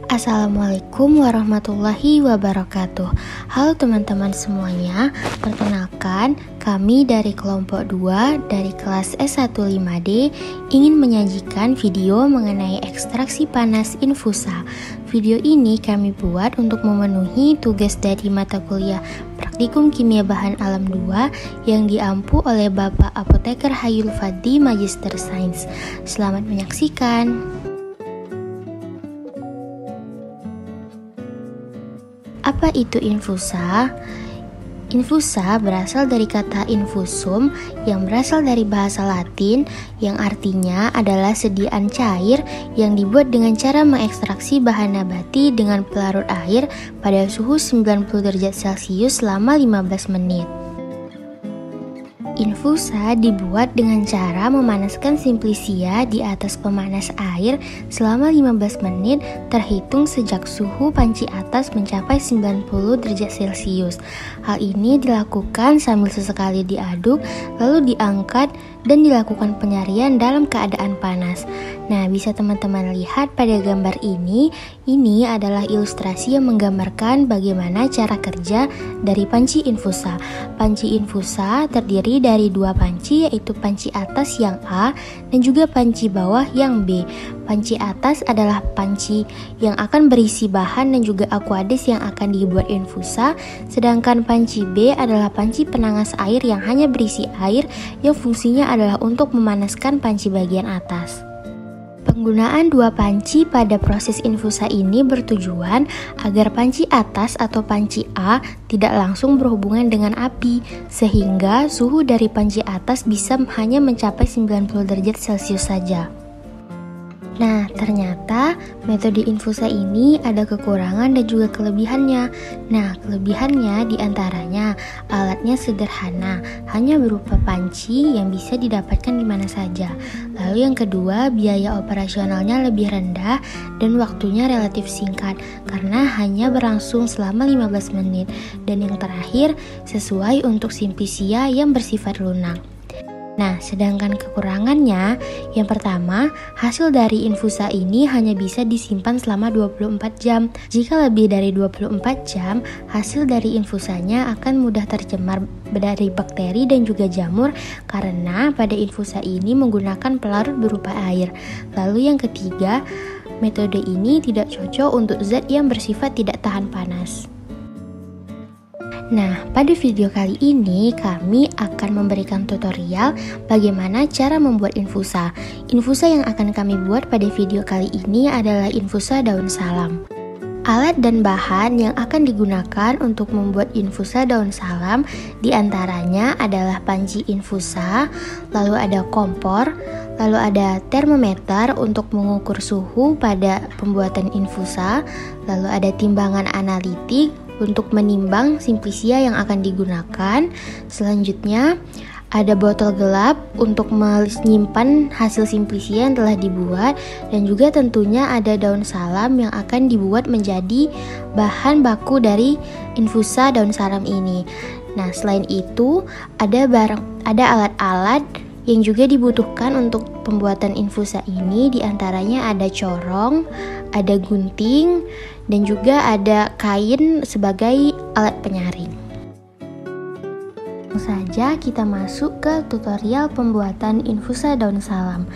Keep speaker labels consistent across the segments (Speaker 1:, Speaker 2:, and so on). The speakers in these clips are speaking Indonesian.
Speaker 1: Assalamualaikum warahmatullahi wabarakatuh. Halo teman-teman semuanya, perkenalkan kami dari kelompok 2 dari kelas S15D ingin menyajikan video mengenai ekstraksi panas infusa. Video ini kami buat untuk memenuhi tugas dari mata kuliah Praktikum Kimia Bahan Alam 2 yang diampu oleh Bapak Apoteker Hayul Fadli Magister Sains. Selamat menyaksikan. Apa itu infusa? Infusa berasal dari kata infusum yang berasal dari bahasa Latin yang artinya adalah sediaan cair yang dibuat dengan cara mengekstraksi bahan nabati dengan pelarut air pada suhu 90 derajat Celcius selama 15 menit. Infusa dibuat dengan cara memanaskan simplisia di atas pemanas air selama 15 menit terhitung sejak suhu panci atas mencapai 90 derajat Celcius. Hal ini dilakukan sambil sesekali diaduk, lalu diangkat dan dilakukan penyarian dalam keadaan panas. Nah, bisa teman-teman lihat pada gambar ini adalah ilustrasi yang menggambarkan bagaimana cara kerja dari panci infusa. Panci infusa terdiri dari dua panci, yaitu panci atas yang A dan juga panci bawah yang B. Panci atas adalah panci yang akan berisi bahan dan juga aqueous yang akan dibuat infusa, sedangkan panci B adalah panci penangas air yang hanya berisi air yang fungsinya adalah untuk memanaskan panci bagian atas. Penggunaan dua panci pada proses infusa ini bertujuan agar panci atas atau panci A tidak langsung berhubungan dengan api, sehingga suhu dari panci atas bisa hanya mencapai 90 derajat Celcius saja. Nah, ternyata metode infusa ini ada kekurangan dan juga kelebihannya. Nah, kelebihannya diantaranya alatnya sederhana, hanya berupa panci yang bisa didapatkan di mana saja. Lalu yang kedua, biaya operasionalnya lebih rendah dan waktunya relatif singkat karena hanya berlangsung selama 15 menit. Dan yang terakhir, sesuai untuk simplisia yang bersifat lunak. Nah, sedangkan kekurangannya, yang pertama, hasil dari infusa ini hanya bisa disimpan selama 24 jam. Jika lebih dari 24 jam, hasil dari infusanya akan mudah tercemar dari bakteri dan juga jamur karena pada infusa ini menggunakan pelarut berupa air. Lalu yang ketiga, metode ini tidak cocok untuk zat yang bersifat tidak tahan panas. Nah, pada video kali ini kami akan memberikan tutorial bagaimana cara membuat infusa. Infusa yang akan kami buat pada video kali ini adalah infusa daun salam. Alat dan bahan yang akan digunakan untuk membuat infusa daun salam diantaranya adalah panci infusa, lalu ada kompor, lalu ada termometer untuk mengukur suhu pada pembuatan infusa, lalu ada timbangan analitik untuk menimbang simplisia yang akan digunakan. Selanjutnya ada botol gelap untuk menyimpan hasil simplisia yang telah dibuat, dan juga tentunya ada daun salam yang akan dibuat menjadi bahan baku dari infusa daun salam ini. Nah, selain itu ada alat-alat yang juga dibutuhkan untuk pembuatan infusa ini, diantaranya ada corong, ada gunting, dan juga ada kain sebagai alat penyaring. Langsung saja kita masuk ke tutorial pembuatan infusa daun salam.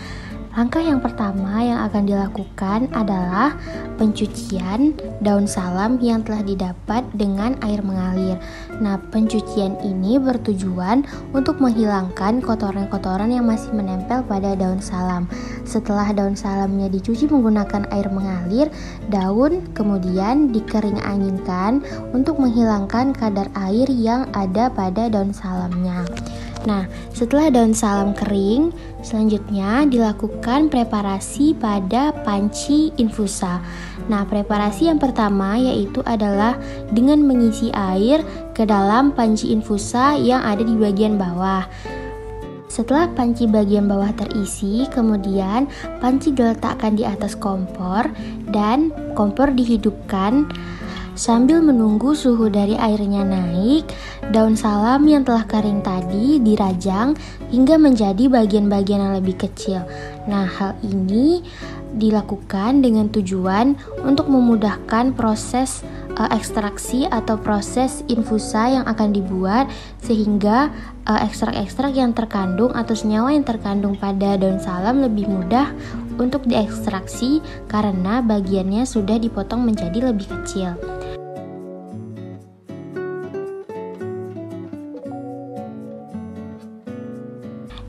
Speaker 1: Langkah yang pertama yang akan dilakukan adalah pencucian daun salam yang telah didapat dengan air mengalir. Nah, pencucian ini bertujuan untuk menghilangkan kotoran-kotoran yang masih menempel pada daun salam. Setelah daun salamnya dicuci menggunakan air mengalir, daun kemudian dikering anginkan untuk menghilangkan kadar air yang ada pada daun salamnya. Nah, setelah daun salam kering, selanjutnya dilakukan preparasi pada panci infusa. Nah, preparasi yang pertama yaitu adalah dengan mengisi air ke dalam panci infusa yang ada di bagian bawah. Setelah panci bagian bawah terisi, kemudian panci diletakkan di atas kompor dan kompor dihidupkan. Sambil menunggu suhu dari airnya naik, daun salam yang telah kering tadi dirajang hingga menjadi bagian-bagian yang lebih kecil. Nah, hal ini dilakukan dengan tujuan untuk memudahkan proses ekstraksi atau proses infusa yang akan dibuat, sehingga ekstrak-ekstrak yang terkandung atau senyawa yang terkandung pada daun salam lebih mudah untuk diekstraksi karena bagiannya sudah dipotong menjadi lebih kecil.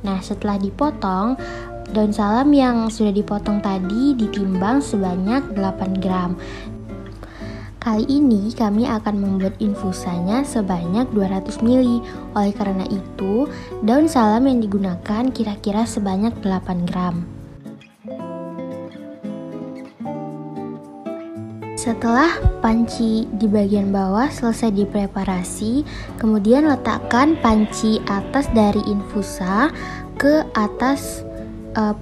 Speaker 1: Nah, setelah dipotong, daun salam yang sudah dipotong tadi ditimbang sebanyak 8 gram. Kali ini kami akan membuat infusanya sebanyak 200 ml. Oleh karena itu, daun salam yang digunakan kira-kira sebanyak 8 gram. Setelah panci di bagian bawah selesai dipreparasi, kemudian letakkan panci atas dari infusa ke atas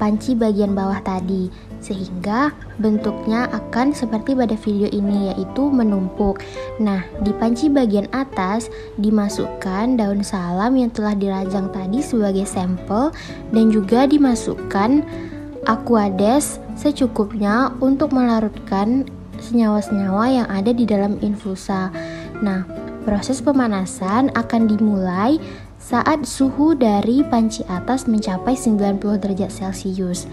Speaker 1: panci bagian bawah tadi, sehingga bentuknya akan seperti pada video ini, yaitu menumpuk. Nah, di panci bagian atas dimasukkan daun salam yang telah dirajang tadi sebagai sampel, dan juga dimasukkan aquades secukupnya untuk melarutkan senyawa-senyawa yang ada di dalam infusa. Nah, proses pemanasan akan dimulai saat suhu dari panci atas mencapai 90 derajat Celcius.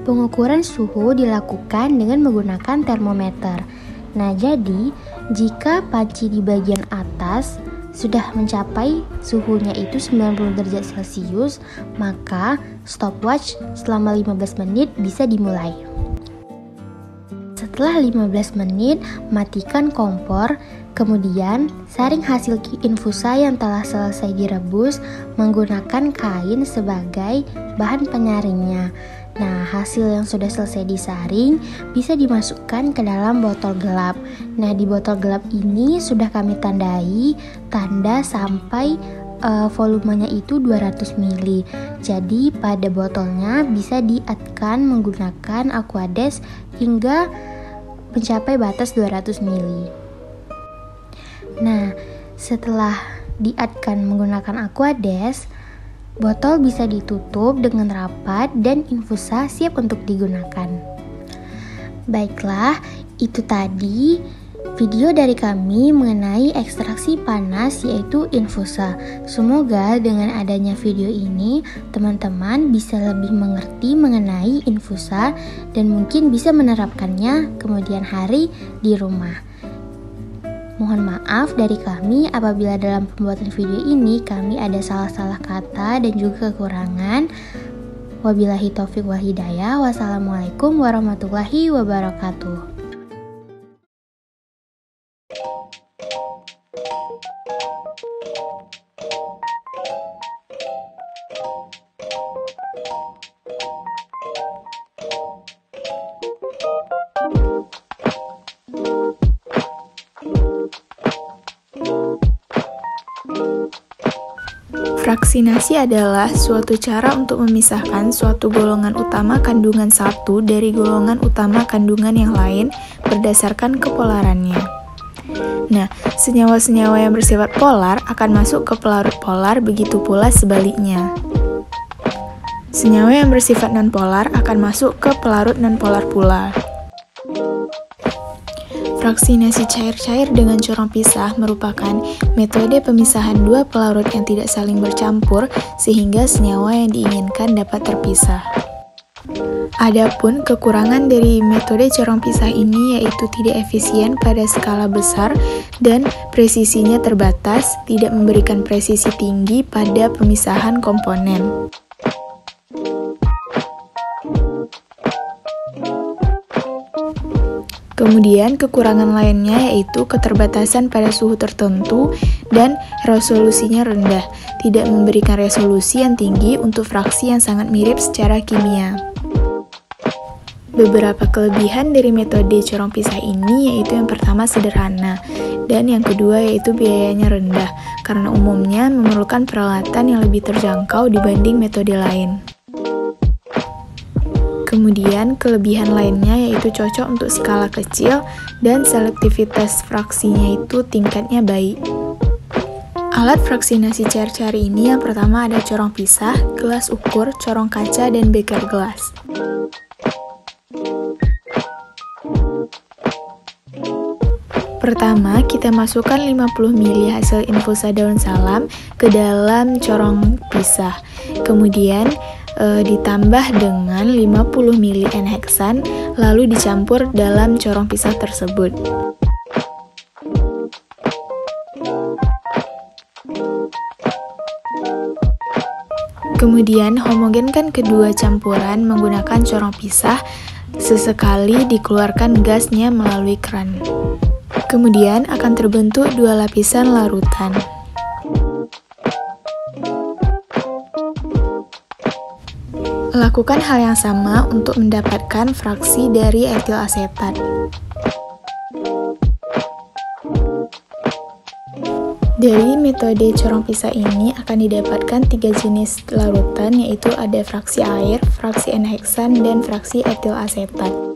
Speaker 1: Pengukuran suhu dilakukan dengan menggunakan termometer. Nah, jadi jika panci di bagian atas sudah mencapai suhunya itu 90 derajat Celcius, maka stopwatch selama 15 menit bisa dimulai. Setelah 15 menit, matikan kompor. Kemudian, saring hasil infusa yang telah selesai direbus menggunakan kain sebagai bahan penyaringnya. Nah, hasil yang sudah selesai disaring bisa dimasukkan ke dalam botol gelap. Nah, di botol gelap ini sudah kami tandai tanda sampai volumenya itu 200 ml. Jadi, pada botolnya bisa diatkan menggunakan aquades hingga mencapai batas 200 ml. Nah, setelah diatkan menggunakan aquades, botol bisa ditutup dengan rapat dan infusa siap untuk digunakan. Baiklah, itu tadi video dari kami mengenai ekstraksi panas yaitu infusa. Semoga dengan adanya video ini, teman-teman bisa lebih mengerti mengenai infusa dan mungkin bisa menerapkannya kemudian hari di rumah. Mohon maaf dari kami apabila dalam pembuatan video ini kami ada salah-salah kata dan juga kekurangan. Wabillahi taufiq wal hidayah. Wassalamualaikum warahmatullahi wabarakatuh.
Speaker 2: Fraksinasi adalah suatu cara untuk memisahkan suatu golongan utama kandungan satu dari golongan utama kandungan yang lain berdasarkan kepolarannya. Nah, senyawa-senyawa yang bersifat polar akan masuk ke pelarut polar, begitu pula sebaliknya. Senyawa yang bersifat nonpolar akan masuk ke pelarut nonpolar pula. Fraksinasi cair-cair dengan corong pisah merupakan metode pemisahan dua pelarut yang tidak saling bercampur sehingga senyawa yang diinginkan dapat terpisah. Adapun kekurangan dari metode corong pisah ini yaitu tidak efisien pada skala besar dan presisinya terbatas, tidak memberikan presisi tinggi pada pemisahan komponen. Kemudian kekurangan lainnya yaitu keterbatasan pada suhu tertentu dan resolusinya rendah, tidak memberikan resolusi yang tinggi untuk fraksi yang sangat mirip secara kimia. Beberapa kelebihan dari metode corong pisah ini yaitu yang pertama sederhana, dan yang kedua yaitu biayanya rendah, karena umumnya memerlukan peralatan yang lebih terjangkau dibanding metode lain. Kemudian kelebihan lainnya yaitu cocok untuk skala kecil dan selektivitas fraksinya itu tingkatnya baik. Alat fraksinasi cair-cair ini yang pertama ada corong pisah, gelas ukur, corong kaca, dan beker gelas. Pertama, kita masukkan 50 ml hasil infusa daun salam ke dalam corong pisah. Kemudian ditambah dengan 50 ml N-heksan, lalu dicampur dalam corong pisah tersebut. Kemudian homogenkan kedua campuran menggunakan corong pisah, sesekali dikeluarkan gasnya melalui keran. Kemudian akan terbentuk dua lapisan larutan. Lakukan hal yang sama untuk mendapatkan fraksi dari etil asetat. Dari metode corong pisah ini akan didapatkan 3 jenis larutan, yaitu ada fraksi air, fraksi N-heksan, dan fraksi etil asetat.